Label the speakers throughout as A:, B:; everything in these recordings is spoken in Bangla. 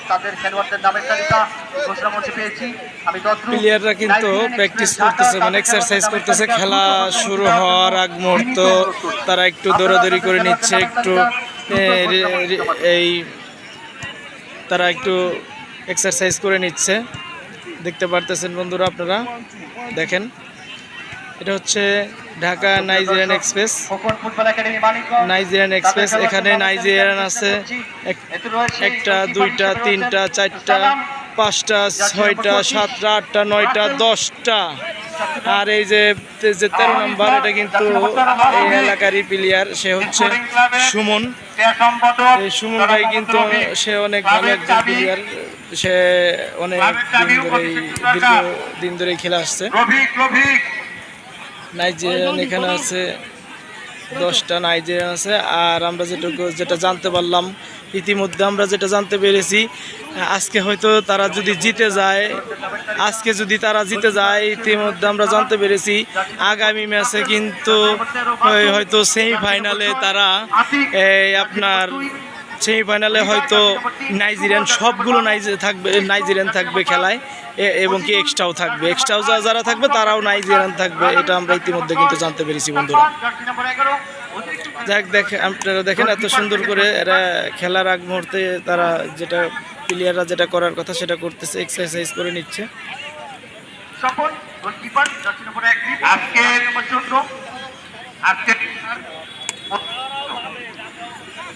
A: তাদের খেলোয়াড়দের নামের তালিকা ঘোষণা মঞ্চে পেয়েছি। আমি
B: প্লেয়াররা কিন্তু প্র্যাকটিস করতেছে, মানে এক্সারসাইজ করতেছে। খেলা শুরু হওয়ার আগ মুহূর্ত তারা একটু দৌড়াদৌড়ি করে নিচ্ছে, একটু এই তারা একটু এক্সারসাইজ করে নিচ্ছে। দেখতে পারতেছেন বন্ধুরা, আপনারা দেখেন, এটা হচ্ছে Dhaka Nigerian express. Nigerian express, এখানে নাইজেরিয়ান আছে একটা, দুইটা, তিনটা, চারটা, পাঁচটা, ছয়টা, সাতটা, আটটা, নয়টা, 10টা। আর এই যে 13 নম্বর, এটা কিন্তু এই এলাকারই প্লেয়ার, সে হচ্ছে সুমন। এই সুমন ভাই কিন্তু সে অনেক ভালো একজন প্লেয়ার, সে অনেক দীর্ঘদিন ধরে খেলে আসছে। নাইজেরিয়ান এখানে আছে 10টা নাইজেরিয়ান আছে। আর আমরা যেটা জানতে পারলাম, ইতিমধ্যে আমরা যেটা জানতে পেরেছি, আজকে হয়তো তারা যদি জিতে যায়, ইতিমধ্যে আমরা জানতে পেরেছি আগামী ম্যাচে কিন্তু হয়তো সেমিফাইনালে তারা আপনার সেমিফাইনালে হয়তো নাইজেরিয়ান সবগুলো নাইজেরিয়ান থাকবে খেলায়, এবং কি এক্সট্রাও যারা থাকবে তারাও নাইজেরিয়ান থাকবে। এটা আমরা ইতিমধ্যে কিন্তু জানতে পেরেছি বন্ধুরা। আপনারা দেখেন এত সুন্দর করে এরা খেলার আগ মুহূর্তে তারা প্লেয়াররা যেটা করার কথা সেটা করতেছে, এক্সারসাইজ করে নিচ্ছে।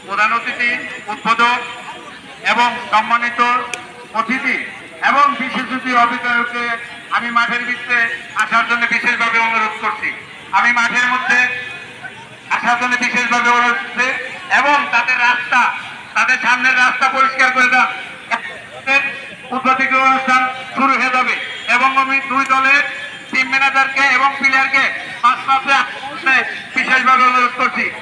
A: প্রধান অতিথি, উদ্বোধক এবং সম্মানিত অতিথি এবং বিশেষ অভিভাবককে আমি মাঠের ভিতরে আসার জন্য বিশেষভাবে অনুরোধ করছি। এবং তাদের সামনের রাস্তা পরিষ্কার করে দেওয়া। উদ্বোধনী অনুষ্ঠান শুরু হয়ে যাবে এবং আমি দুই দলের টিম ম্যানেজারকে এবং প্লেয়ারকে বিশেষভাবে অনুরোধ করছি।